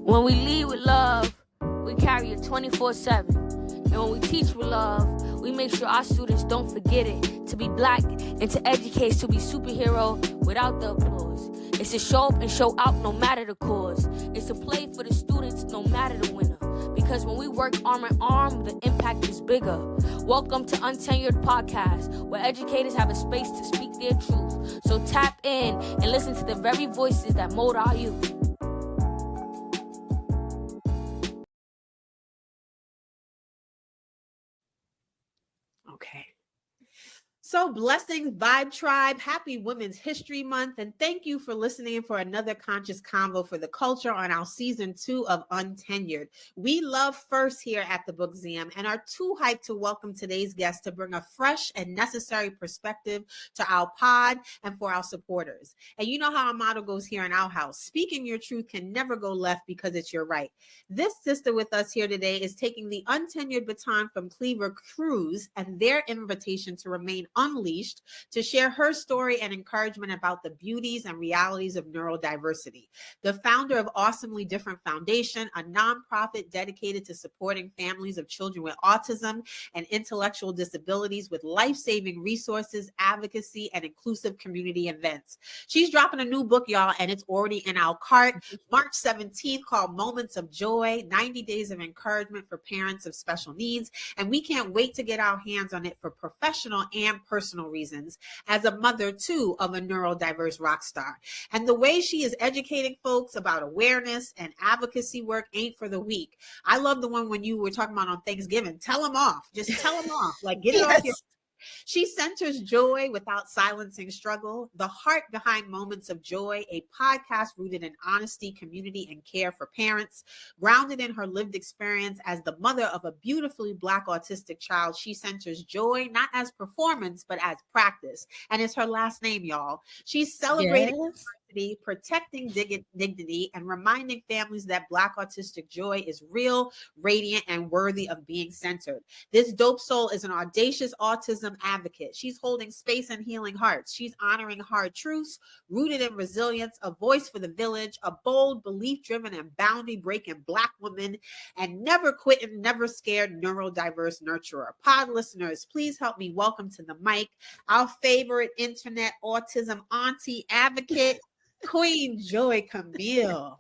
When we lead with love, we carry it 24/7. And when we teach with love, we make sure our students don't forget it. To be black and to educate, to be superhero without the applause. It's to show up and show out no matter the cause. It's to play for the students no matter the winner. Because when we work arm in arm, the impact is bigger. Welcome to Untenured Podcast, where educators have a space to speak their truth. So tap in and listen to the very voices that mold our youth. Okay. So blessings, Vibe Tribe. Happy Women's History Month. And thank you for listening for another conscious convo for the culture on our season 2 of Untenured. We love first here at the Book Museum and are too hyped to welcome today's guest to bring a fresh and necessary perspective to our pod and for our supporters. And you know how our motto goes here in our house. Speaking your truth can never go left because it's your right. This sister with us here today is taking the untenured baton from Cleaver Cruz and their invitation to remain unleashed to share her story and encouragement about the beauties and realities of neurodiversity. The founder of Awesomely Different Foundation, a nonprofit dedicated to supporting families of children with autism and intellectual disabilities with life-saving resources, advocacy, and inclusive community events. She's dropping a new book, y'all, and it's already in our cart. March 17th, called Moments of Joy, 90 Days of Encouragement for Parents of Special Needs. And we can't wait to get our hands on it for professional and personal reasons as a mother, too, of a neurodiverse rock star. And the way she is educating folks about awareness and advocacy work ain't for the weak. I love the one when you were talking about on Thanksgiving. Tell them off. Just tell them off. Like, get it off your... She centers joy without silencing struggle, the heart behind Moments of Joy, a podcast rooted in honesty, community, and care for parents. Grounded in her lived experience as the mother of a beautifully Black autistic child, she centers joy not as performance, but as practice. And it's her last name, y'all. She's celebrating diversity, protecting dignity, and reminding families that Black autistic joy is real, radiant, and worthy of being centered. This dope soul is an audacious autism advocate. She's holding space and healing hearts. She's honoring hard truths, rooted in resilience, a voice for the village, a bold, belief-driven, and boundary-breaking Black woman, and never quitting, never scared neurodiverse nurturer. Pod listeners, please help me welcome to the mic our favorite internet autism auntie advocate, Queen Joy Camille.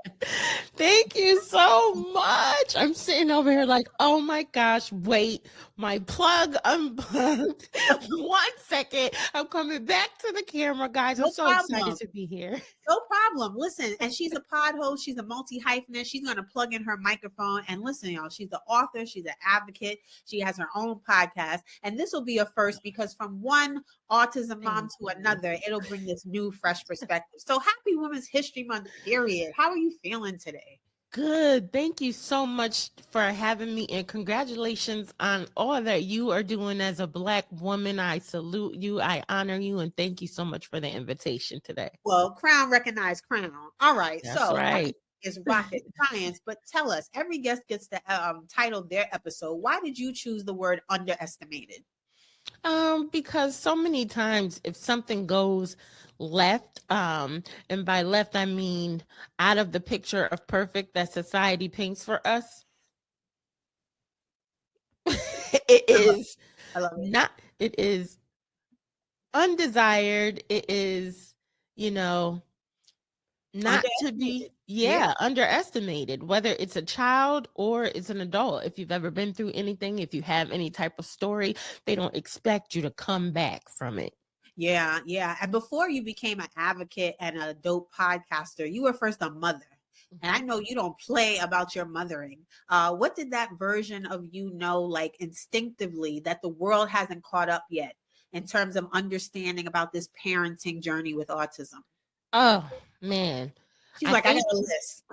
Thank you so much. I'm sitting over here like, oh my gosh, wait, my plug unplugged. 1 second. I'm coming back to the camera, guys. I'm so excited to be here. No problem. Listen, and she's a pod host. She's a multi-hyphenate. She's going to plug in her microphone. And listen, y'all, she's the author. She's an advocate. She has her own podcast. And this will be a first because from one autism mom to another, it'll bring this new, fresh perspective. So happy Women's History Month, period. How are you feeling today? Good. Thank you so much for having me, and congratulations on all that you are doing as a Black woman. I salute you. I honor you, and thank you so much for the invitation today. Well, crown recognized crown. All right. That's so right. Is rocket science, but tell us, every guest gets to title their episode. Why did you choose the word underestimated? Because so many times if something goes left, and by left I mean out of the picture of perfect that society paints for us, it is not, it is undesired, it is, not to be underestimated, whether it's a child or it's an adult. If you've ever been through anything, if you have any type of story, they don't expect you to come back from it. Yeah. And before you became an advocate and a dope podcaster, you were first a mother. And I know you don't play about your mothering. What did that version of you know, like instinctively, that the world hasn't caught up yet in terms of understanding about this parenting journey with autism? Oh, man. She's I got a list.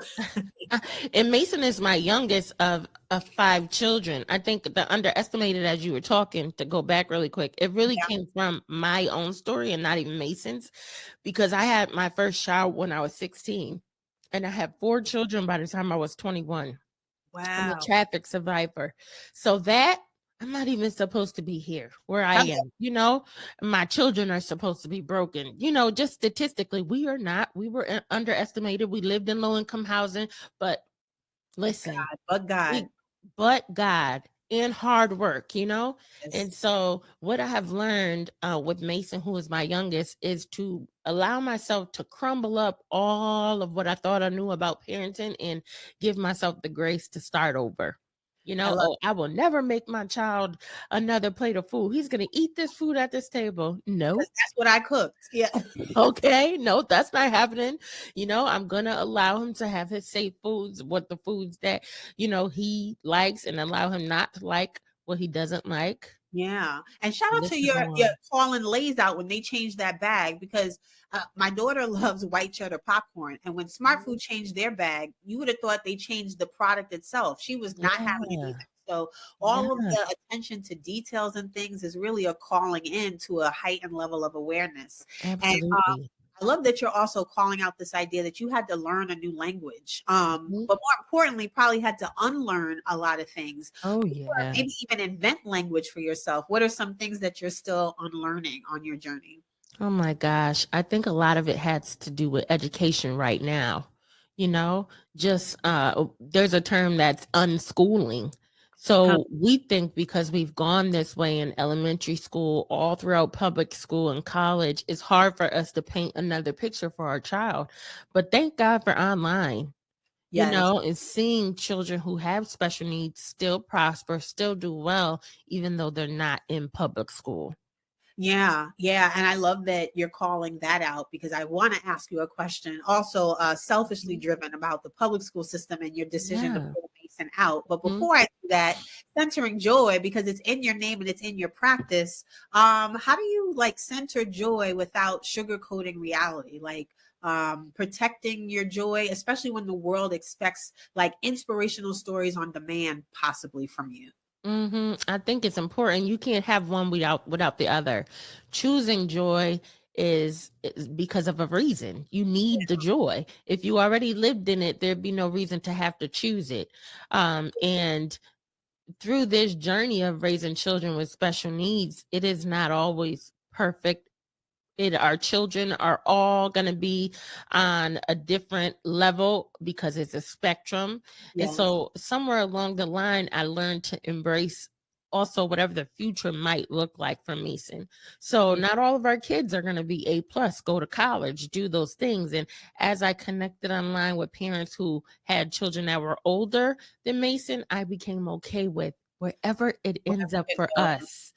And Mason is my youngest of 5 children. I think the underestimated, as you were talking, to go back really quick, it really came from my own story and not even Mason's, because I had my first child when I was 16 and I had 4 children by the time I was 21. Wow. I'm a traffic survivor. So that I'm not even supposed to be here where I am, my children are supposed to be broken, just statistically, we are not. We were underestimated. We lived in low income housing, but Listen, But God. but God and hard work, you know? Yes. And so what I have learned with Mason, who is my youngest, is to allow myself to crumble up all of what I thought I knew about parenting and give myself the grace to start over. You I know, love I will never make my child another plate of food. He's going to eat this food at this table. No. because that's what I cooked. Yeah. Okay, no, that's not happening. You know, I'm gonna allow him to have his safe foods, what the foods that he likes, and allow him not to like what he doesn't like. Yeah. And shout out This to is your on. calling lays out when they changed that bag, because my daughter loves white cheddar popcorn. And when Smart Food changed their bag, you would have thought they changed the product itself. She was not having it Yeah, either. So all of yeah, the attention to details and things is really a calling in to a heightened level of awareness. And absolutely. I love that you're also calling out this idea that you had to learn a new language. Mhm. But more importantly, probably had to unlearn a lot of things, Oh or yeah. maybe even invent language for yourself. What are some things that you're still unlearning on your journey? Oh my gosh. I think a lot of it has to do with education right now. You know, just there's a term that's unschooling. Huh. So we think because we've gone this way in elementary school, all throughout public school and college, it's hard for us to paint another picture for our child. But thank God for online, Yes. and seeing children who have special needs still prosper, still do well, even though they're not in public school. Yeah, yeah. And I love that you're calling that out, because I want to ask you a question also, selfishly Mhm. driven, about the public school system and your decision to Yeah. pull Mason out. But Mhm. before I do that, centering joy, because it's in your name and it's in your practice. How do you like center joy without sugarcoating reality? Like, protecting your joy, especially when the world expects like inspirational stories on demand, possibly from you. I think it's important. You can't have one without the other. Choosing joy is because of a reason. You need the joy. If you already lived in it, there'd be no reason to have to choose it. And through this journey of raising children with special needs, it is not always perfect. Our children are all going to be on a different level because it's a spectrum. And Yes. so somewhere along the line, I learned to embrace also whatever the future might look like for Mason. So Yeah. not all of our kids are going to be A plus, go to college, do those things. And as I connected online with parents who had children that were older than Mason, I became okay with wherever it ends Wherever up it for goes. us.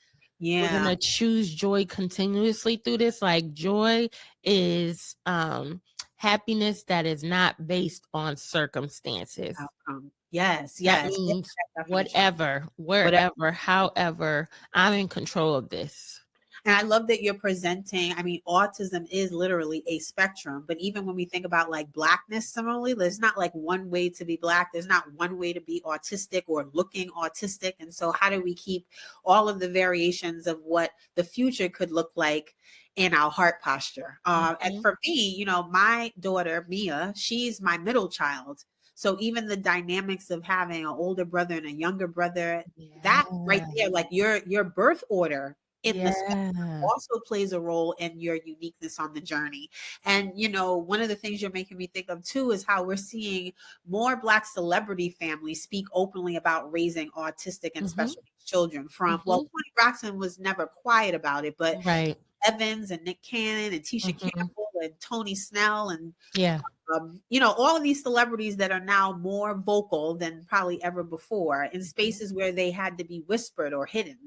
We're Yeah. gonna choose joy continuously through this. Like, joy is happiness that is not based on circumstances. Outcome. Yes, That yes. Yeah, means that definition. whatever, Whatever. wherever, however, I'm in control of this. And I love that you're presenting. I mean, autism is literally a spectrum, but even when we think about like blackness, similarly, there's not like one way to be black. There's not one way to be autistic or looking autistic. And so, how do we keep all of the variations of what the future could look like in our heart posture? And Mhm. for me, my daughter, Mia, she's my middle child. So, even the dynamics of having an older brother and a younger brother, that right Yeah. there, like your birth order in the Yeah. also plays a role in your uniqueness on the journey. And, one of the things you're making me think of too is how we're seeing more Black celebrity families speak openly about raising autistic and hmm special needs children. hmm Toni Braxton was never quiet about it, but Right. Evans and Nick Cannon and Tisha hmm Campbell and Tony Snell and Yeah. all of these celebrities that are now more vocal than probably ever before in Mhm. spaces where they had to be whispered or hidden.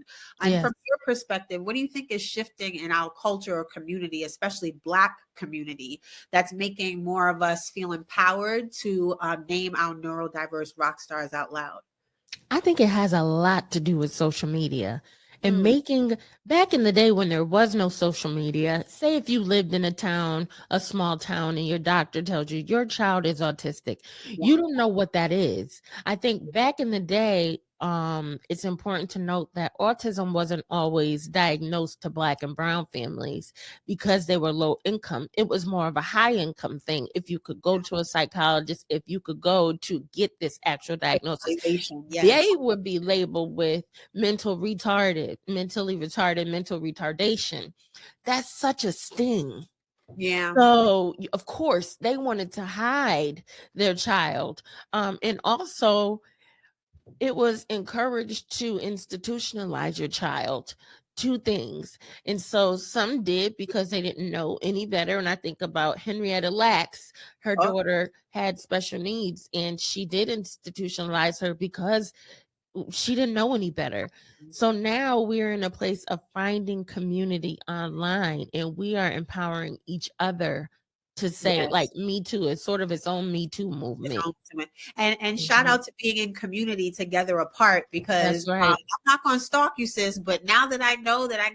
And Yes. from your perspective, what do you think is shifting in our culture or community, especially Black community, that's making more of us feel empowered to name our neurodiverse rock stars out loud? I think it has a lot to do with social media and Mm, making back in the day when there was no social media. Say if you lived in a town, a small town, and your doctor tells you your child is autistic, yeah, you don't know what that is. I think back in the day, it's important to note that autism wasn't always diagnosed to Black and brown families because they were low income. It was more of a high income thing. If you could go to a psychologist, if you could go to get this actual diagnosis, visualization, yes. they would be labeled with mentally retarded, mental retardation. That's such a sting. Yeah. So of course they wanted to hide their child. And also it was encouraged to institutionalize your child. Two things. And so some did because they didn't know any better. And I think about Henrietta Lacks, her Oh, daughter had special needs, and she did institutionalize her because she didn't know any better. So now we're in a place of finding community online, and we are empowering each other to say, like, yes. Me Too is sort of its own Me Too Its movement. own sentiment. And shout Mhm. out to being in community together apart, because That's right. I'm not gonna stalk you, sis. But now that I know that I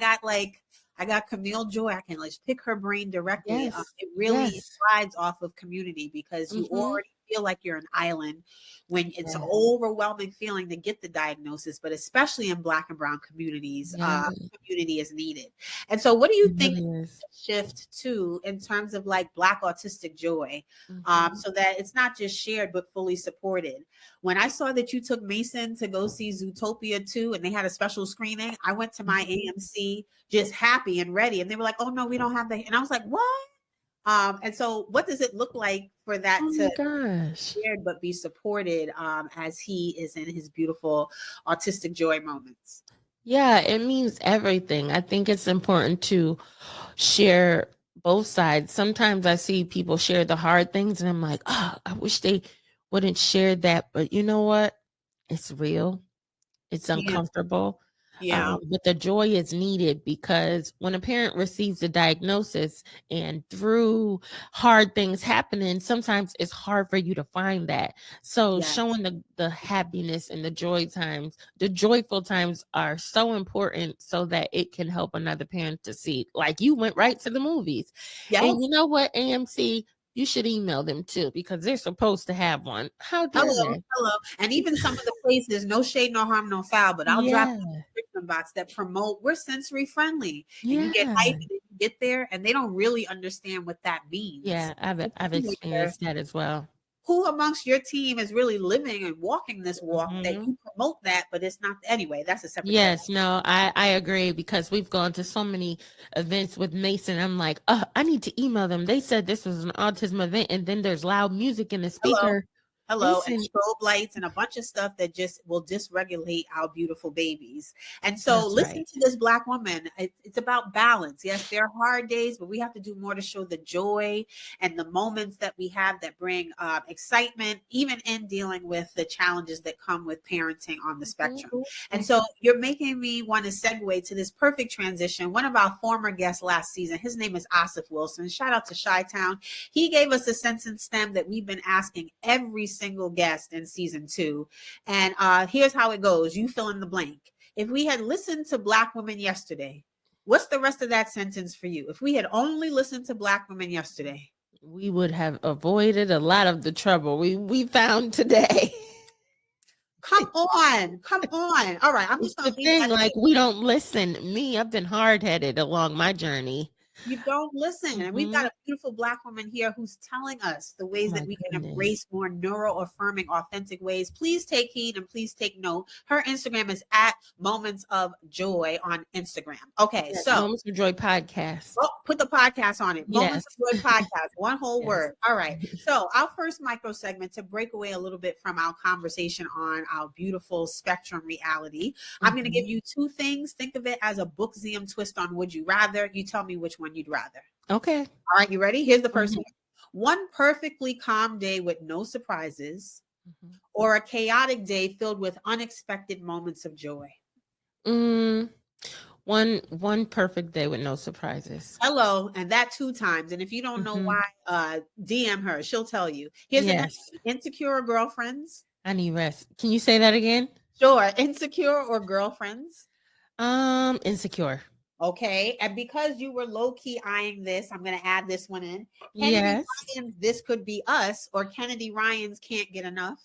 got Camille Joy, I can let's pick her brain directly. Yes. It really Yes. thrives off of community, because you Hmm. already feel like you're an island when it's an Yeah. overwhelming feeling to get the diagnosis. But especially in Black and Brown communities, Yeah. community is needed. And so, what do you It think really is. shift to in terms of like Black autistic joy, Mhm. so that it's not just shared but fully supported? When I saw that you took Mason to go see Zootopia 2 and they had a special screening, I went to my Mhm. AMC just happy and ready, and they were like, "Oh no, we don't have that." And I was like, "What?" And so what does it look like for that Oh to my gosh. be shared but be supported, as he is in his beautiful autistic joy moments? Yeah, it means everything. I think it's important to share both sides. Sometimes I see people share the hard things and I'm like, oh, I wish they wouldn't share that. But you know what? It's real. It's Yeah, uncomfortable. yeah, But the joy is needed, because when a parent receives a diagnosis and through hard things happening, sometimes it's hard for you to find that. So yeah. showing the happiness and the joy times, the joyful times are so important so that it can help another parent to see. Like, you went right to the movies. Yep. And you know what, AMC, you should email them too, because they're supposed to have one. How dare Hello, they? hello. And even some of the places, no shade, no harm, no foul, but I'll drop in Yeah. the description box that promote we're sensory friendly. And you get hype Yeah. and then you get there and they don't really understand what that means. Yeah, I've You wonder, experienced that as well. who amongst your team is really living and walking this walk that Mhm. you promote that, but it's not anyway, that's a separate Yes, subject. no, I agree, because we've gone to so many events with Mason. I'm like, I need to email them. They said this was an autism event, and then there's loud music in the Hello. speaker. Hello, and Mason, strobe lights and a bunch of stuff that just will dysregulate our beautiful babies. And so, that's listen right. to this Black woman. It's about balance. Yes, there are hard days, but we have to do more to show the joy and the moments that we have that bring excitement, even in dealing with the challenges that come with parenting on the Mhm, spectrum. And so, mhm. you're making me want to segue to this perfect transition. One of our former guests last season, his name is Asif Wilson. Shout out to Chi-Town. He gave us a sentence stem that we've been asking every single guest in season 2. And here's how it goes. You fill in the blank. If we had listened to Black women yesterday, what's the rest of that sentence for you? If we had only listened to Black women yesterday. We would have avoided a lot of the trouble we found today. Come on. Come on. All right. I'm It's just going the to leave thing, that like, there. we don't listen. Me, I've been hard-headed along my journey. You don't listen. And we've got Mhm. a beautiful Black woman here who's telling us the Oh ways that my we can goodness. embrace more neuro-affirming, authentic ways. Please take heed and please take note. Her Instagram is at Moments of Joy on Instagram. Okay, Yeah, so Moments of Joy podcast. put the podcast on it. Moments Yes. of Joy podcast, one whole Yes. word. All right. So, our first micro segment to break away a little bit from our conversation on our beautiful spectrum reality. I'm going to give Mhm. you two things. Think of it as a bookseum twist on Would You Rather. You tell me which one you'd rather. Okay. All right, you ready? Here's the first Mhm. one. One perfectly calm day with no surprises, Mhm. or a chaotic day filled with unexpected moments of joy. Mm, one perfect day with no surprises. Hello, and that 2 times. And if you don't know Mhm. why, DM her. She'll tell you. Here's the next Yes. one. Insecure girlfriends. I need rest. Can you say that again? Sure. Insecure or girlfriends. Insecure. Okay. And because you were low key eyeing this, I'm going to add this one in. Kennedy Yes. Ryan's This Could Be Us, or Kennedy Ryan's Can't Get Enough.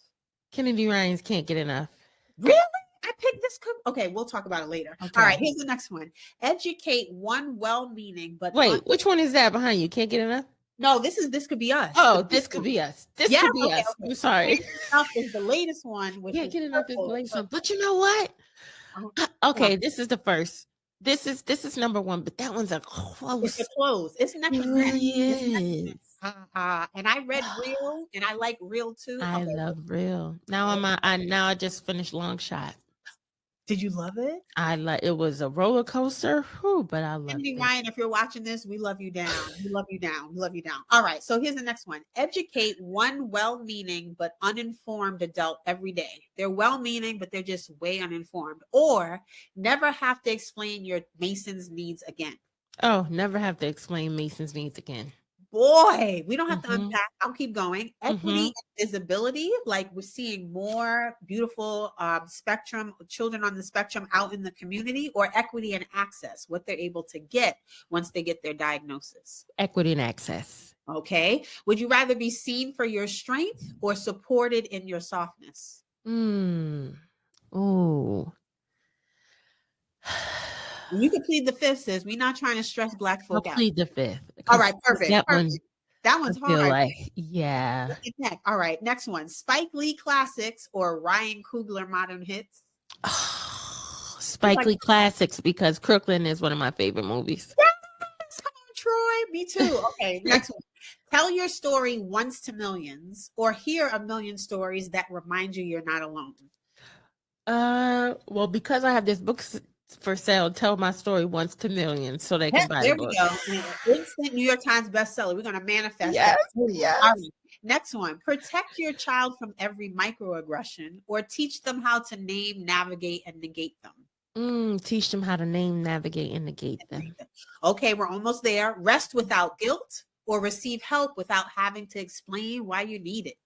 Kennedy Ryan's can't get enough. Really? I picked this. Okay, we'll talk about it later. All right, Okay. here's the next one. Educate one well-meaning but Wait, which one is that behind you? Can't get enough? no. This could be us. The Oh, big this could one. be us. This Yeah. could be Okay. us. Okay. I'm sorry. Can't Get Enough is the latest one, which Can't is get enough is purple. late some. But you know what? Uh, come on. Okay, this is the first. This is number one, but that one's a It's a close. close. It's neck It and neck. really It's neck and neck. is. And I read Real, and I like Real too. I Okay. love Real. Now I just finished Long Shot. Did you love it? It was a roller coaster, but I loved Cindy it. Ryan, if you're watching this, we love you down. We love you down. We love you down. All right. So here's the next one. Educate one well-meaning but uninformed adult every day. They're well-meaning, but they're just way uninformed. Or never have to explain your Mason's needs again. Oh, never have to explain Mason's needs again. Boy, we don't have to Mhm. unpack. I'll keep going. Equity Mhm. and visibility, like we're seeing more beautiful spectrum children on the spectrum out in the community, or equity and access, what they're able to get once they get their diagnosis. Equity and access. Okay. Would you rather be seen for your strength or supported in your softness? Oh. You can plead the fifth, sis. We're not trying to stress Black I'll folk out. plead the fifth. All 'Cause right, perfect. that one, Perfect. That I one's feel hard. like, yeah. Neck. All right, next one. Spike Lee classics or Ryan Coogler modern hits? Spike Lee classics, because Crooklyn is one of my favorite movies. Yes, come on, Troy. Me too. Okay, next one. Tell your story once to millions, or hear a million stories that remind you you're not alone. Well, because I have this book for sale, tell my story once to millions so they can buy the There book. we go. Instant New York Times bestseller. We're going to manifest Yes, that. yes. All right. Next one. Protect your child from every microaggression, or teach them how to name, navigate, and negate them. Teach them how to name, navigate, and negate them. Okay, we're almost there. Rest without guilt, or receive help without having to explain why you need it.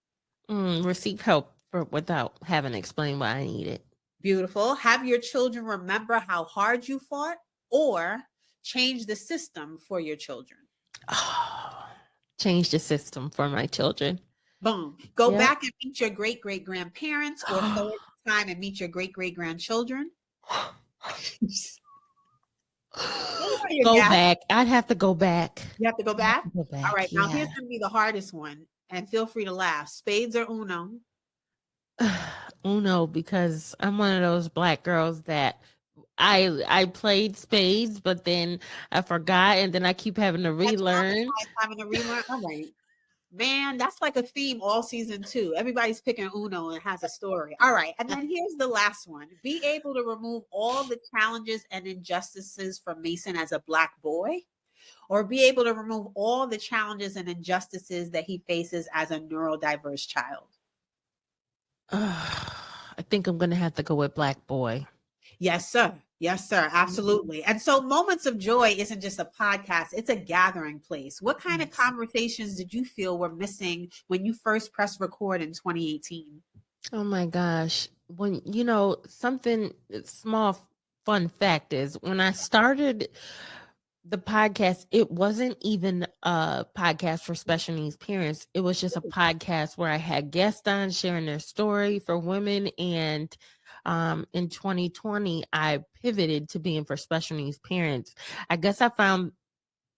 Receive help without having to explain why I need it. Beautiful. Have your children remember how hard you fought, or change the system for your children. Change the system for my children. Boom. Go Yep. back and meet your great-great-grandparents, or forward in time and meet your great-great-grandchildren. Go back. I'd have to go back. You have to go back? Go back. All right. Now Yeah. here's going to be the hardest one. And feel free to laugh. Spades or Uno? Uno, because I'm one of those Black girls that I played spades, but then I forgot, and then I keep having to relearn. All right. Man, that's like a theme all season 2. Everybody's picking Uno and has a story. All right. And then here's the last one. Be able to remove all the challenges and injustices from Mason as a Black boy, or be able to remove all the challenges and injustices that he faces as a neurodiverse child. I think I'm going to have to go with Black boy. Yes, sir. Yes, sir. Absolutely. And so Moments of Joy isn't just a podcast, it's a gathering place. What kind of conversations did you feel were missing when you first pressed record in 2018? Oh my gosh. When, something small fun fact is, when I started the podcast, it wasn't even a podcast for special needs parents. It was just a podcast where I had guests on sharing their story for women. And in 2020, I pivoted to being for special needs parents. I guess I found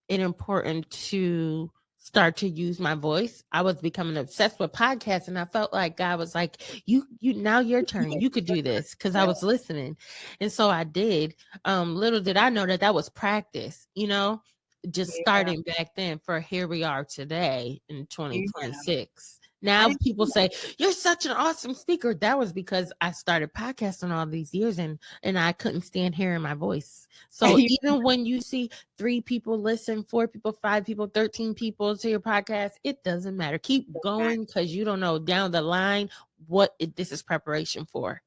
it important to start to use my voice. I was becoming obsessed with podcasts, and I felt like God was like, you now your turn. You could do this, because I was listening. And so I did. Little did I know that was practice, just starting back then, for here we are today in 2026. Now people say, you're such an awesome speaker. That was because I started podcasting all these years, and I couldn't stand hearing my voice. So even when you see 3 people listen, 4 people, 5 people, 13 people to your podcast, it doesn't matter. Keep going, because you don't know down the line what this is preparation for.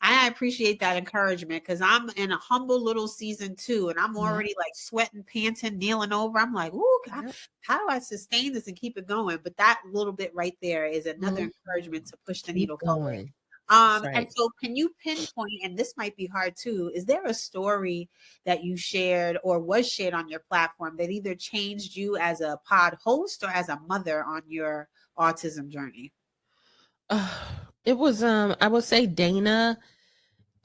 I appreciate that encouragement, because I'm in a humble little season 2, and I'm already like sweating, panting, kneeling over. I'm like, ooh, God, how do I sustain this and keep it going? But that little bit right there is another encouragement to push the needle forward. And so can you pinpoint, and this might be hard too, is there a story that you shared or was shared on your platform that either changed you as a pod host or as a mother on your autism journey? It was I would say Dana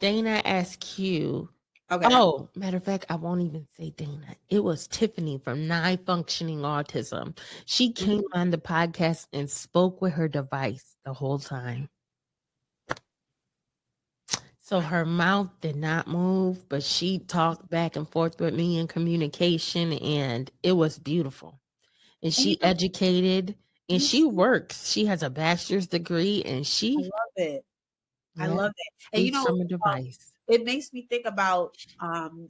SQ. Okay. Oh, matter of fact, I won't even say Dana. It was Tiffany from Nigh Functioning Autism. She came on the podcast and spoke with her device the whole time. So her mouth did not move, but she talked back and forth with me in communication, and it was beautiful. And And you she know, educated, and you she see, works. She has a bachelor's degree, and I she, love it. I yeah, love it. And you speaks know, from a device. it makes me think about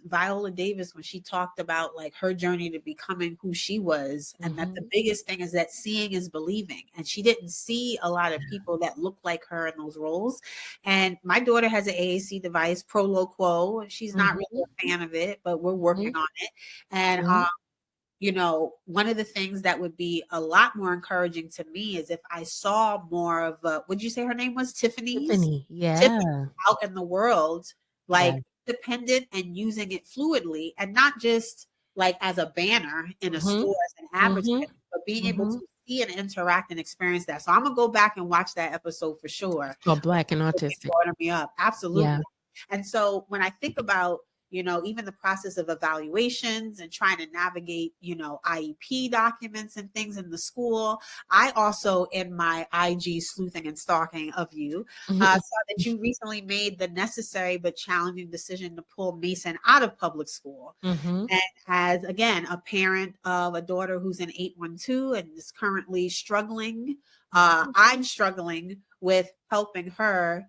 Viola Davis when she talked about like her journey to becoming who she was, and that the Mm-hmm. biggest thing is that seeing is believing. And she didn't see a lot of people that look like her in those roles. And my daughter has an AAC device, Pro Loquo. She's not really Mm-hmm. a fan of it, but we're Mm-hmm. working on it. And Yeah. you know, one of the things that would be a lot more encouraging to me is if I saw more of would you say her name was Tiffany's? Tiffany. Tiffany Yeah. out in the world, Yeah. like independent and using it fluidly and not just like as a banner in a Mm-hmm. store as an Mm-hmm. advertisement, but being able Mm-hmm. to see and interact and experience that. So I'm gonna go back and watch that episode for sure. Called Black and It Autistic. brought me up. Yeah. Absolutely. And so when I think about, you know, even the process of evaluations and trying to navigate, you know, IEP documents and things in the school, I also, in my IG sleuthing and stalking of you, saw that you recently made the necessary but challenging decision to pull Mason out of public school. Mm-hmm. And as, again, a parent of a daughter who's in 812 and is currently struggling, I'm struggling with helping her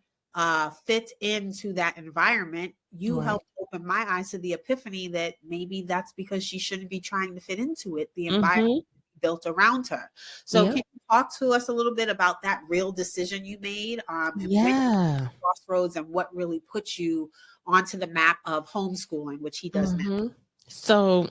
fit into that environment. You Right. helped open my eyes to the epiphany that maybe that's because she shouldn't be trying to fit into it, the environment Mm-hmm. built around her. So Yep. can you talk to us a little bit about that real decision you made, and when Yeah. crossroads and what really put you onto the map of homeschooling, which he does now? Mm-hmm. So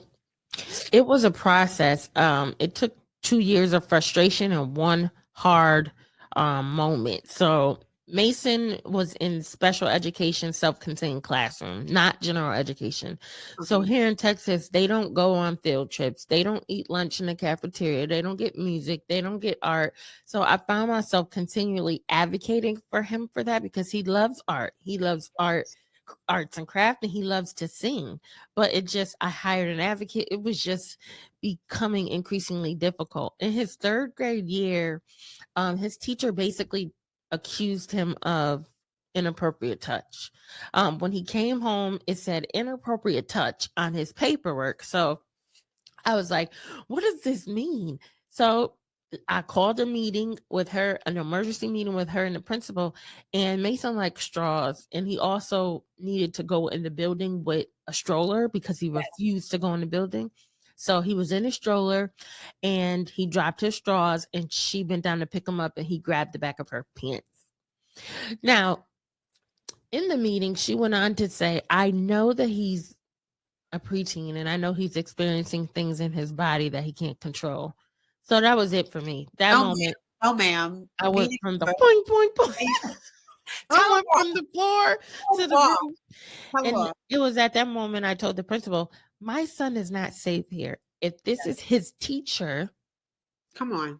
it was a process. It took 2 years of frustration and one hard moment. So Mason was in special education, self-contained classroom, not general education. So Okay. here in Texas, they don't go on field trips. They don't eat lunch in the cafeteria. They don't get music. They don't get art. So I found myself continually advocating for him for that because he loves art. He loves arts and craft, and he loves to sing. But it just, I hired an advocate. It was just becoming increasingly difficult. In his third grade year, his teacher basically accused him of inappropriate touch. When he came home, it said inappropriate touch on his paperwork. So I was like, what does this mean? So I called a meeting with her, an emergency meeting with her and the principal, and Mason liked straws. And he also needed to go in the building with a stroller because he Yes. refused to go in the building. So he was in his stroller and he dropped his straws, and she bent down to pick him up, and he grabbed the back of her pants. Now, in the meeting, she went on to say, I know that he's a preteen, and I know he's experiencing things in his body that he can't control. So that was it for me. That No, ma'am. moment, No, ma'am. I went Meaning, from the point, point, point. I tell went them from the floor to the all. roof. Tell And them. it was at that moment I told the principal, my son is not safe here. If this is his teacher, Come on.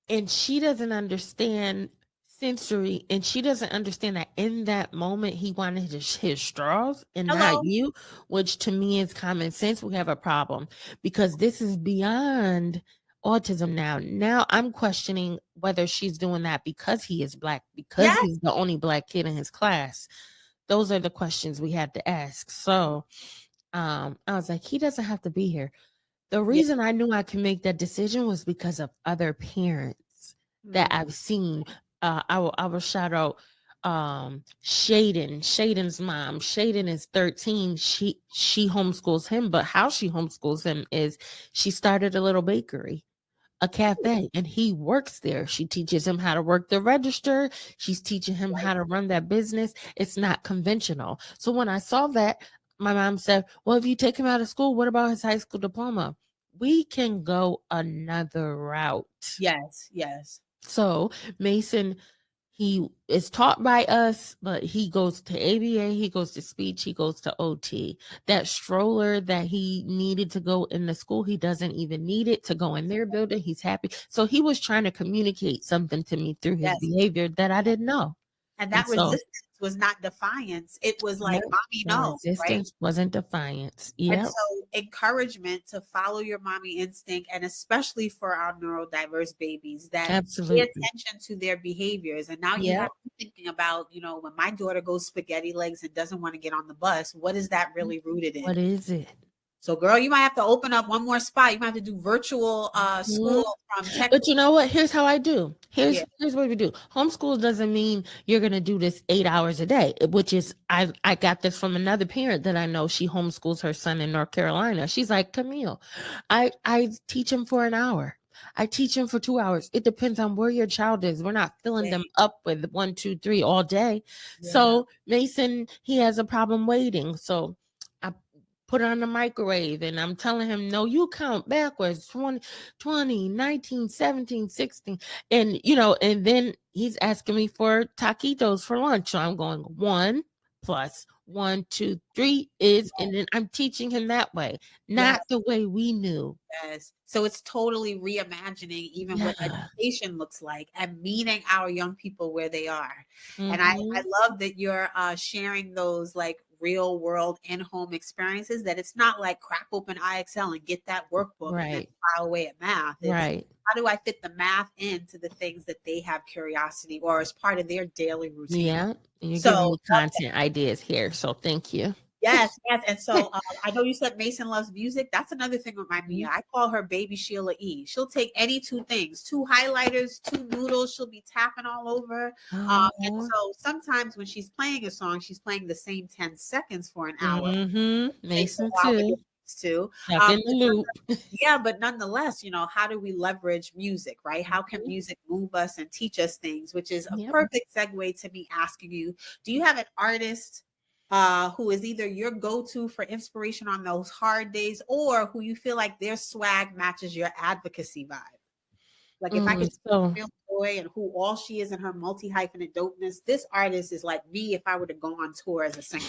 and she doesn't understand sensory, and she doesn't understand that in that moment he wanted his straws and not Hello. you, which to me is common sense, we have a problem, because this is beyond autism. Now I'm questioning whether she's doing that because he is black, because Yes. he's the only black kid in his class. Those are the questions we had to ask. So I was like, he doesn't have to be here. The Yeah. reason I knew I could make that decision was because of other parents that Mm. I've seen. I will shout out Shaden's mom. Shaden is 13. She homeschools him, but how she homeschools him is she started a little bakery, a cafe, and he works there. She teaches him how to work the register. She's teaching him how to run that business. It's not conventional. So when I saw that, my mom said, well, if you take him out of school, what about his high school diploma? We can go another route. Yes. Yes. So Mason, he is taught by us, but he goes to ABA, he goes to speech, he goes to OT. That stroller that he needed to go in the school, he doesn't even need it to go in their building. He's happy. So he was trying to communicate something to me through his Yes. behavior that I didn't know. And And that so resistance was not defiance. It was like, yep, mommy, the no, right? resistance wasn't defiance. And Yep, so encouragement to follow your mommy instinct, and especially for our neurodiverse babies, that pay absolutely. attention to their behaviors. And now you have Yep. me thinking about, when my daughter goes spaghetti legs and doesn't want to get on the bus, what is that really rooted in? What is it? So girl, you might have to open up one more spot. You might have to do virtual Mhm. school from Texas. But you know what? Here's how I do. Yeah. Here's what we do. Homeschool doesn't mean you're gonna do this 8 hours a day, which is I got this from another parent that I know. She homeschools her son in North Carolina. She's like, Camille, I teach him for an hour. I teach him for 2 hours. It depends on where your child is. We're not filling them up with 1, 2, 3 all day. Yeah. So Mason, he has a problem waiting. So I put on the microwave and I'm telling him, no, you count backwards 20, 19, 17, 16. And, and then he's asking me for taquitos for lunch. So I'm going 1 plus 1, 2, 3 is, and then I'm teaching him that way, Yes. not the way we knew. Yes. So it's totally reimagining even what Yeah. education looks like and meeting our young people where they are. And I Mhm. love that you're sharing those like real world in-home experiences, that it's not like crack open IXL and get that workbook and then Right. plow away at math. It's Right. how do I fit the math into the things that they have curiosity or as part of their daily routine? Yeah. And you're giving So me content ideas here. So thank you. yes, yes. And so I know you said Mason loves music. That's another thing with my Mia. Mhm. I call her baby Sheila E. She'll take any two things, two highlighters, two noodles. She'll be tapping all over. And Oh. so sometimes when she's playing a song, she's playing the same 10 seconds for an hour. Mm-hmm. It takes a Mason while to too. get used to. Stuck in the But loop. yeah, but nonetheless, how do we leverage music, right? How can Mhm. music move us and teach us things, which is a Yep. perfect segue to me asking you, do you have an artist who is either your go-to for inspiration on those hard days or who you feel like their swag matches your advocacy vibe? Like if I could So Camille Joy and who all she is in her multi-hyphenate dopeness, this artist is like me if I were to go on tour as a singer.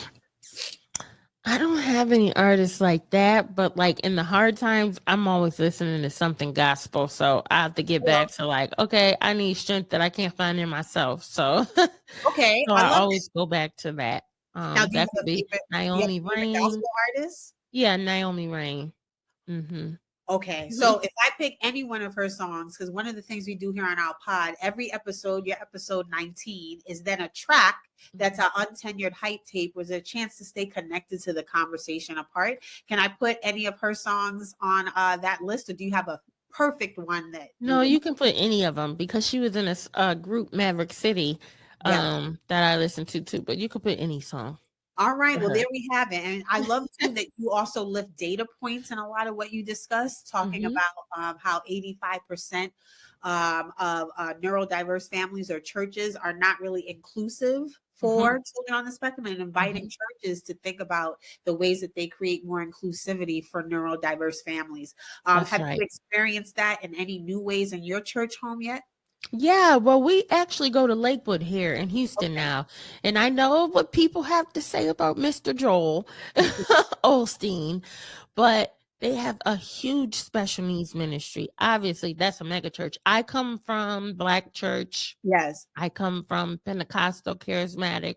I don't have any artists like that, but like in the hard times, I'm always listening to something gospel. So I have to get back to like, okay, I need strength that I can't find in myself. So Okay, so I I love it. always go back to that. Now, That could be do you have Naomi a favorite Rain. gospel artist? Yeah, Naomi Rain. Mm-hmm. Okay, so if I pick any one of her songs, because one of the things we do here on our pod, every episode, your episode 19, is then a track that's an untenured hype tape, was a chance to stay connected to the conversation apart. Can I put any of her songs on that list, or do you have a perfect one that No, you? you can put any of them because she was in a group Maverick City Yeah. that I listened to too, but you could put any song All right. for Well, her. there we have it. And I love too that you also lift data points in a lot of what you discuss, talking Mm-hmm. about how 85% of neurodiverse families or churches are not really inclusive Mm-hmm. for children on the spectrum, and inviting Mm-hmm. churches to think about the ways that they create more inclusivity for neurodiverse families. That's Have you right. experienced that in any new ways in your church home yet? Yeah, well, we actually go to Lakewood here in Houston Okay. now. And I know what people have to say about Mr. Joel Osteen, but they have a huge special needs ministry. Obviously, that's a mega church. I come from Black church. Yes. I come from Pentecostal, charismatic,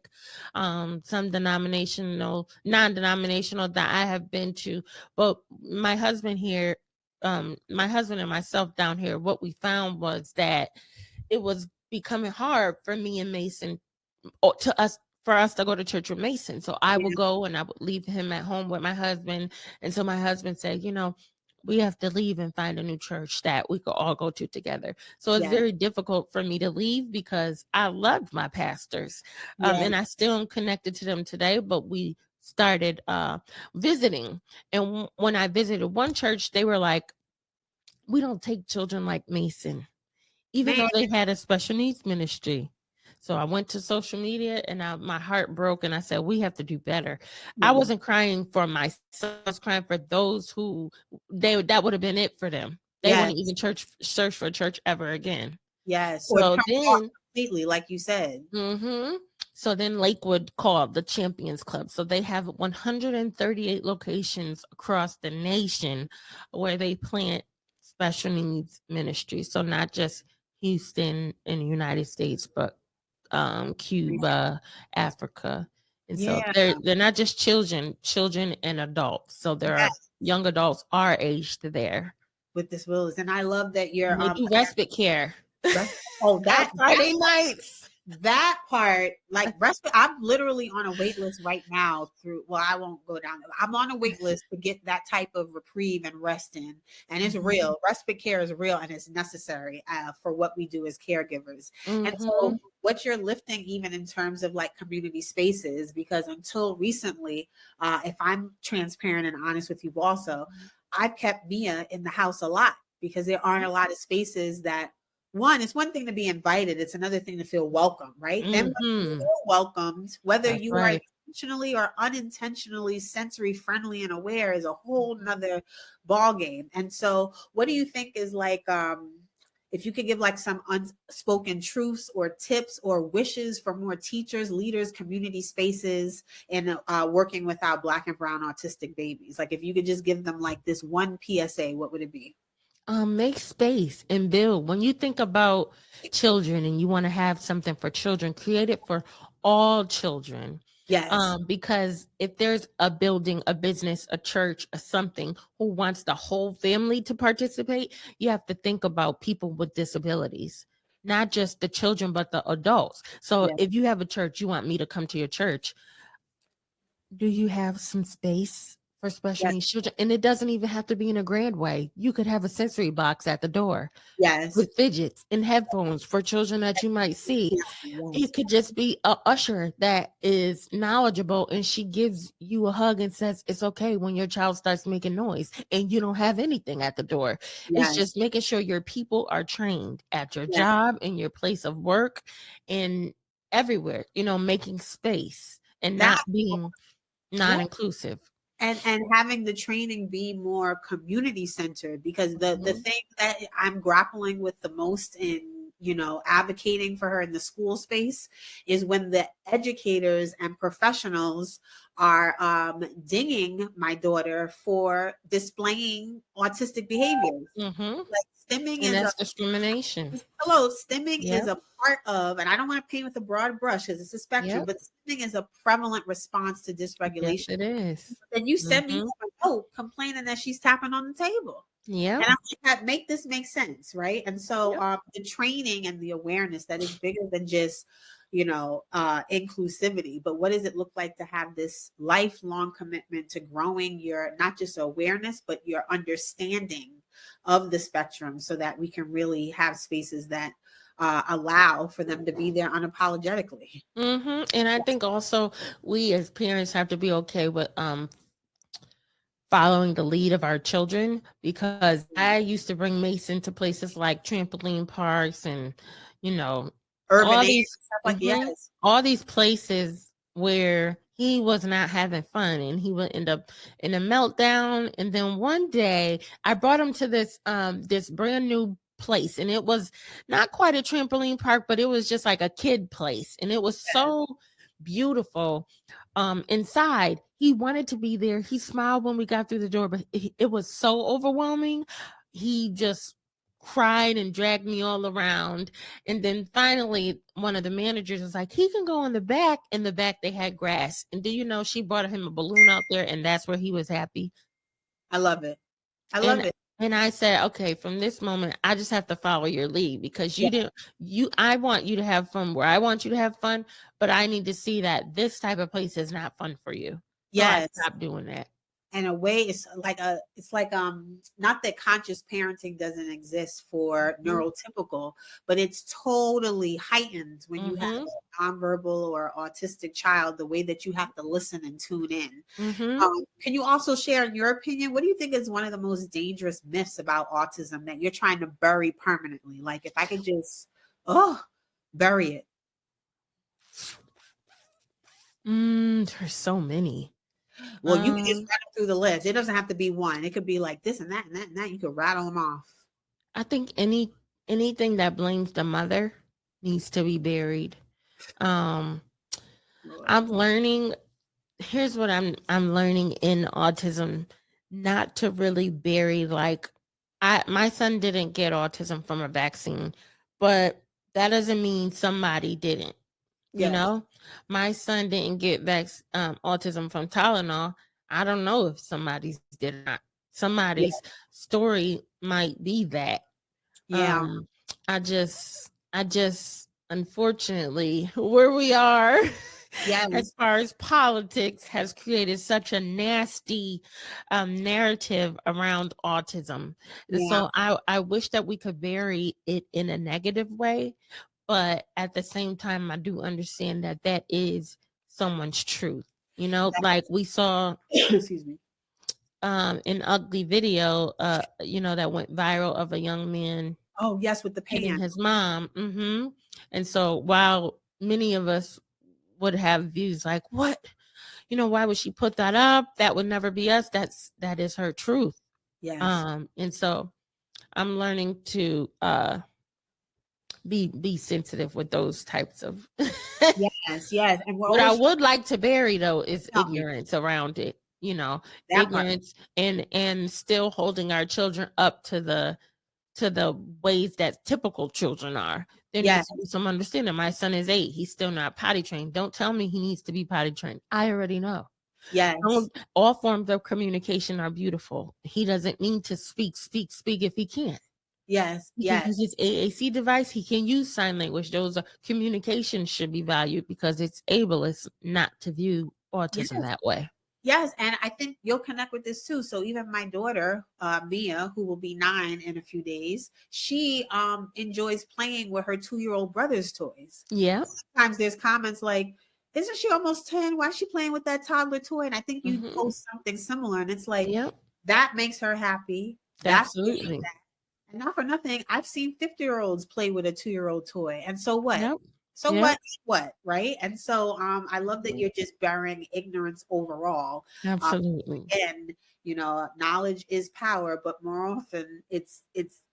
some denominational, non-denominational that I have been to. But my husband here, my husband and myself down here, what we found was that it was becoming hard for me and Mason, or to us, for us to go to church with Mason. So I would Yeah. go and I would leave him at home with my husband. And so my husband said, we have to leave and find a new church that we could all go to together. So it's Yeah. very difficult for me to leave because I loved my pastors. Yeah. And I still am connected to them today, but we started visiting. And when I visited one church, they were like, we don't take children like Mason, even Man. though they had a special needs ministry. So I went to social media and my heart broke and I said, we have to do better. I Yeah. wasn't crying for myself. I was crying for those who that would have been it for them. They Yes. wouldn't even search for church ever again. Yes. Or So turn off then, completely, like you said. mm-hmm, so then Lakewood called the Champions Club. So they have 138 locations across the nation where they plant special needs ministries. So not just Houston in the United States, but Cuba, Africa. And so Yeah. they're not just children and adults. So there are Yes. young adults our age to there. With disabilities. And I love that you're And they do respite care oh on Friday nights. that part, like respite, I'm literally on a wait list right now through, well, I won't go down. I'm on a wait list to get that type of reprieve and rest in. And it's real. Respite care is real and it's necessary for what we do as caregivers. And so what you're lifting, even in terms of like community spaces, because until recently, if I'm transparent and honest with you also, I've kept Mia in the house a lot because there aren't a lot of spaces that, one, it's one thing to be invited. It's another thing to feel welcome, right? And when you feel welcomed, whether That's you are right. intentionally or unintentionally sensory friendly and aware, is a whole nother ball game. And so what do you think is like, if you could give like some unspoken truths or tips or wishes for more teachers, leaders, community spaces, and working with our Black and brown autistic babies, like if you could just give them like this one PSA, what would it be? Make space and build. When you think about children and you want to have something for children, create it for all children. Yes. Because if there's a building, a business, a church, a something who wants the whole family to participate, you have to think about people with disabilities, not just the children, but the adults. So Yeah. if you have a church, you want me to come to your church, do you have some space for special Yes. needs children? And it doesn't even have to be in a grand way. You could have a sensory box at the door Yes. with fidgets and headphones for children that you might see. Yes. It could just be a usher that is knowledgeable and she gives you a hug and says it's okay when your child starts making noise and you don't have anything at the door. It's Yes. just making sure your people are trained at your Yes. job, in your place of work, and everywhere, making space and That, not being yeah. non-inclusive. And having the training be more community centered, because the Mhm. thing that I'm grappling with the most in advocating for her in the school space is when the educators and professionals are dinging my daughter for displaying autistic behaviors. Mhm. Like stimming And is a that's discrimination. hello, stimming is Yep. a part of, and I don't want to paint with a broad brush because it's a spectrum, Yep. but stimming is a prevalent response to Yes, dysregulation. it is. Then you send me Mhm. a note complaining that she's tapping on the table. Yep. And I'm like, make this make sense, right? And so Yep. the training and the awareness that is bigger than just, inclusivity, but what does it look like to have this lifelong commitment to growing your not just awareness, but your understanding of the spectrum so that we can really have spaces that allow for them to be there unapologetically. And I think also we as parents have to be okay with following the lead of our children, because I used to bring Mason to places like trampoline parks and you know Urban all aid and these stuff like yes. all these places where he was not having fun and he would end up in a meltdown. And then one day I brought him to this brand new place, and it was not quite a trampoline park, but it was just like a kid place, and it was so beautiful. Inside, he wanted to be there. He smiled when we got through the door, but it was so overwhelming. He just cried and dragged me all around. And then finally, one of the managers was like, he can go in the back. In the back, they had grass. And do you know, she brought him a balloon out there, and that's where he was happy. I love it. I love And it. and I said, okay, from this moment, I just have to follow your lead, because Yeah. I want you to have fun where I want you to have fun, but I need to see that this type of place is not fun for you. So I Yes. stopped doing that. In a way, it's like not that conscious parenting doesn't exist for neurotypical, but it's totally heightened when you have Mm-hmm. a nonverbal or autistic child, the way that you have to listen and tune in. Mm-hmm. Can you also share, in your opinion, what do you think is one of the most dangerous myths about autism that you're trying to bury permanently? Like if I could just bury it. There's so many. Well, you can just Um, run them through the list. It doesn't have to be one. It could be like this and that and that and that. You could rattle them off. I think anything that blames the mother needs to be buried. Um, Lord. I'm learning. Here's what I'm learning in autism: not to really bury, like, my son didn't get autism from a vaccine, but that doesn't mean somebody didn't. You know, my son didn't get autism from Tylenol. I don't know if somebody's did or not. Somebody's story might be that. Yeah. I just unfortunately where we are as Yes. far as politics has created such a nasty narrative around autism. Yeah. So I wish that we could bury it in a negative way, but at the same time I do understand that that is someone's truth. You know, like we saw Excuse me. an ugly video you know, that went viral of a young man Oh, yes, with the hitting pan. his mom. And so while many of us would have views like, what, you know, why would she put that up? That would never be us. That is her truth. Yes. And so I'm learning to be sensitive with those types of Yes. Yes. And we're what I always would like to bury though is tell me ignorance around it, you know, that part. ignorance and still holding our children up to the ways that typical children are. There Yes. needs to be some understanding. My son is 8. He's still not potty trained. Don't tell me he needs to be potty trained. I already know. Yes. All forms of communication are beautiful. He doesn't need to speak if he can't. Yes. He can Yes. use his AAC device. He can use sign language. Those are communication should be valued because it's ableist not to view autism Yes. that way. Yes, and I think you'll connect with this too. So even my daughter, Mia, who will be 9 in a few days, she enjoys playing with her 2-year-old brother's toys. Yeah. Sometimes there's comments like, "Isn't she almost 10? Why is she playing with that toddler toy?" And I think you post something similar, and it's like Yep. that makes her happy. That's Absolutely. that. And not for nothing, I've seen 50-year-olds play with a 2-year-old toy, and so what? Yep. So Yep. what, right? And so I love that you're just burying ignorance overall. Absolutely. And you know, knowledge is power, but more often it's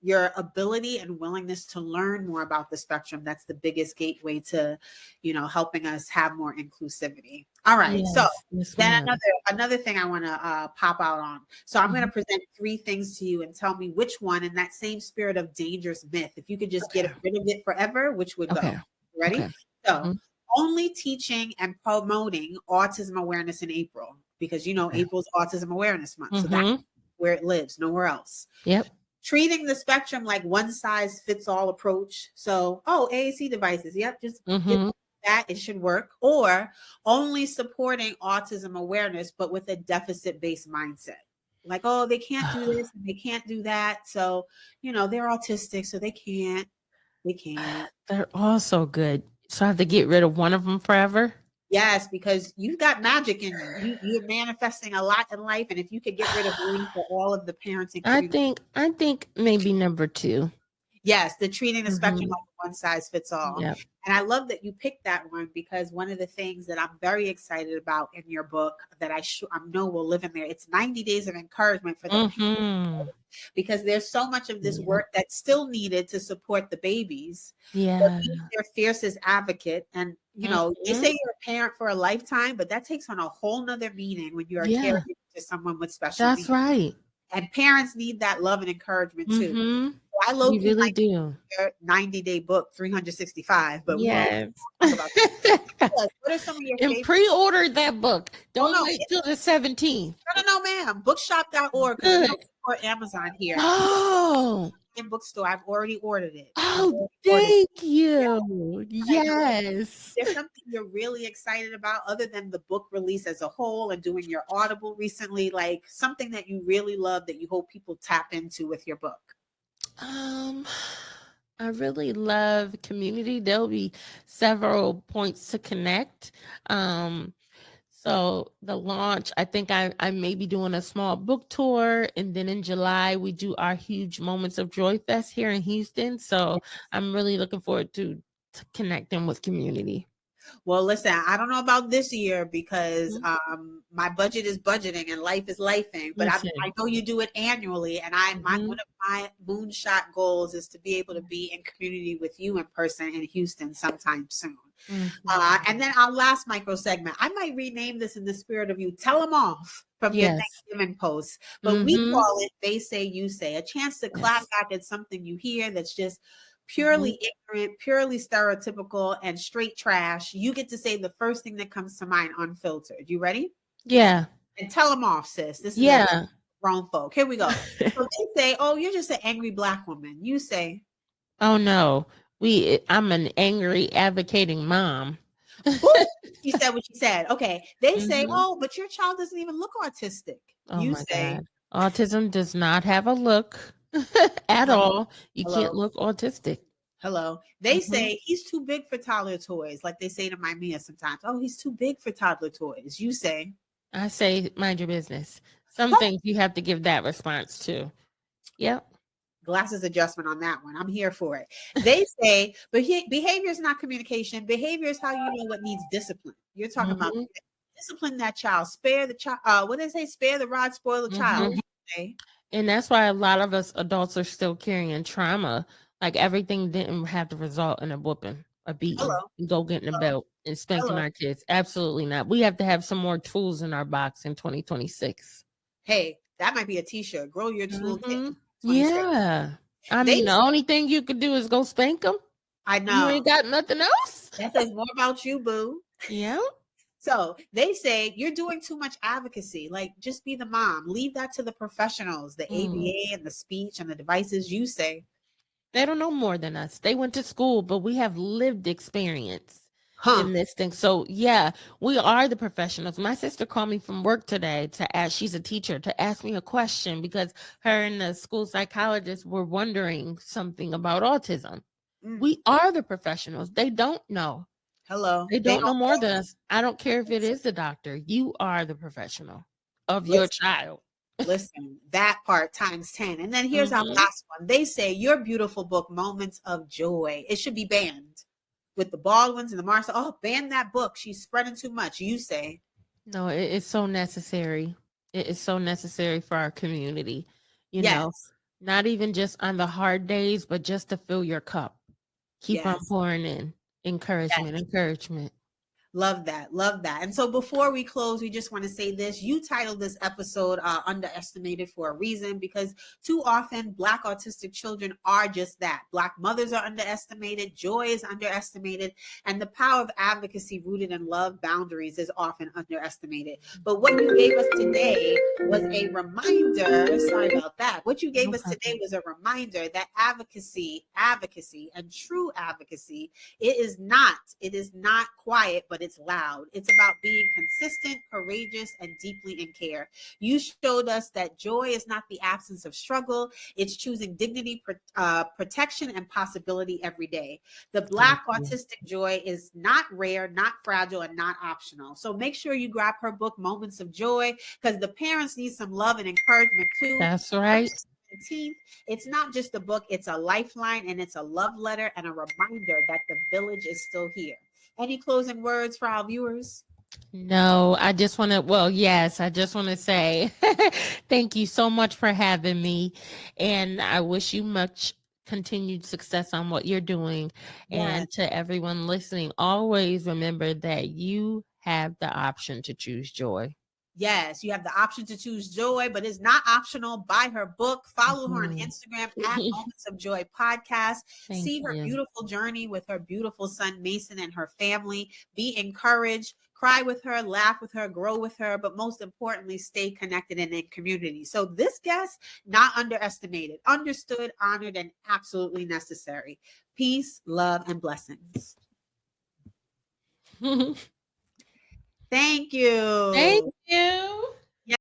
your ability and willingness to learn more about the spectrum that's the biggest gateway to, you know, helping us have more inclusivity. All right. So then another thing I want to pop out on. So I'm going to present 3 things to you and tell me which one, in that same spirit of dangerous myth, if you could just get rid of it forever, which would go. Ready? So only teaching and promoting autism awareness in April, because you know April's Autism Awareness Month. So that's where it lives, nowhere else. Yep. Treating the spectrum like one size fits all approach. So, AAC devices. Yep, just give that, it should work. Or only supporting autism awareness, but with a deficit-based mindset. Like, they can't do this and they can't do that. So, you know, they're autistic, so they can't. They're all so good. So I have to get rid of one of them forever? Yes, because you've got magic in you. You're manifesting a lot in life. And if you could get rid of one for all of the parenting community. I think maybe number 2. Yes, the treating the spectrum like one size fits all. Yep. And I love that you picked that one, because one of the things that I'm very excited about in your book that I know will live in there, it's 90 days of encouragement for the because there's so much of this work that's still needed to support the babies. Yeah. Their fiercest advocate. And, you know, they say you're a parent for a lifetime, but that takes on a whole nother meaning when you're a caregiver to someone with special needs. That's right. And parents need that love and encouragement too. So I really do. 90-day book, 365, but we won't talk about that. What are some of your favorites? Pre-order that book. Don't wait till the 17th. No, ma'am. Bookshop.org. Or Amazon here. Oh. In bookstore. I've already ordered it. Oh, thank you. Yes. There's something you're really excited about other than the book release as a whole and doing your Audible recently, like something that you really love that you hope people tap into with your book? I really love community. There'll be several points to connect. So the launch, I think I may be doing a small book tour, and then in July we do our huge Moments of Joy Fest here in Houston. So I'm really looking forward to connecting with community. Well, listen, I don't know about this year because my budget is budgeting and life is lifing, but I know you do it annually. And one of my moonshot goals is to be able to be in community with you in person in Houston sometime soon. And then our last micro segment, I might rename this in the spirit of you. Tell them off from your Thanksgiving posts, but we call it They Say, You Say, a chance to clap back at something you hear that's just purely ignorant, purely stereotypical, and straight trash, you get to say the first thing that comes to mind unfiltered. You ready? Yeah. And tell them off, sis. This is Yeah. a grown folk. Here we go. So they say, oh, you're just an angry Black woman. You say, Oh no. I'm an angry advocating mom. boom. She said what she said. Okay. They say, Mhm. oh, but your child doesn't even look autistic. Oh You my say, God. Autism does not have a look at hello, all. You hello, can't look autistic. hello. They Mhm. say he's too big for toddler toys. Like they say to my Mia sometimes. Oh, he's too big for toddler toys. You say, I say mind your business. Some things you have to give that response to. Yep. glasses adjustment on that one. I'm here for it. They say, but behavior is not communication. Behavior is how you know what needs discipline. You're talking about Mhm. discipline that child. Spare the child. What they say? Spare the rod, spoil the child. Mhm. Okay. And that's why a lot of us adults are still carrying trauma. Like everything didn't have to result in a whooping, a beating, Hello. and go getting a Hello. belt and spanking Hello. our kids. Absolutely not. We have to have some more tools in our box in 2026. Hey, that might be a T-shirt. Grow your toolkit. Hmm. 26. Yeah. I They. mean, the only thing you could do is go spank them. I You know ain't got nothing else. that says more about you, boo. Yeah. So they say you're doing too much advocacy. Like, just be the mom. Leave that to the professionals, the Mm. ABA and the speech and the devices. You say, They don't know more than us. They went to school, but we have lived experience huh? in this thing. So yeah, we are the professionals. My sister called me from work today to ask, she's a teacher, to ask me a question because her and the school psychologist were wondering something about autism. Mm, We are the professionals. They don't know. hello. They They don't know don't more than us. I don't care if it listen. is the doctor. You are the professional of your Listen, child. listen. That part times 10. And then here's our Mhm. last one. They say your beautiful book, Moments of Joy. It should be banned with the Baldwins and the Marshall. Oh, ban that book. She's spreading too much. You say, No, it's so necessary. It is so necessary for our community. You know, yes, not even just on the hard days, but just to fill your cup. Keep on yes. pouring in encouragement, encouragement. Love that. Love that. And so before we close, we just want to say this. You titled this episode Underestimated for a reason, because too often Black autistic children are just that. Black mothers are underestimated. Joy is underestimated. And the power of advocacy rooted in love boundaries is often underestimated. But what you gave us today was a reminder. Sorry about that. What you gave No us today problem. was a reminder that advocacy, and true advocacy, it is not quiet, but it's loud. It's about being consistent, courageous, and deeply in care. You showed us that joy is not the absence of struggle. It's choosing dignity, protection, and possibility every day. The Thank Black you. autistic joy is not rare, not fragile, and not optional. So make sure you grab her book, Moments of Joy, because the parents need some love and encouragement too. That's right. 17th. It's not just a book, it's a lifeline, and it's a love letter and a reminder that the village is still here. Any closing words for our viewers? No, I just want to, well, yes, I just want to say thank you so much for having me. And I wish you much continued success on what you're doing. Yes. And to everyone listening, always remember that you have the option to choose joy. Yes, you have the option to choose joy, but it's not optional. Buy her book, follow her on Mhm. Instagram at Moments of Joy Podcast. Thank See her you. beautiful journey with her beautiful son, Mason, and her family. Be encouraged, cry with her, laugh with her, grow with her, but most importantly, stay connected and in community. So, this guest, not underestimated, understood, honored, and absolutely necessary. Peace, love, and blessings. Thank Thank you. you.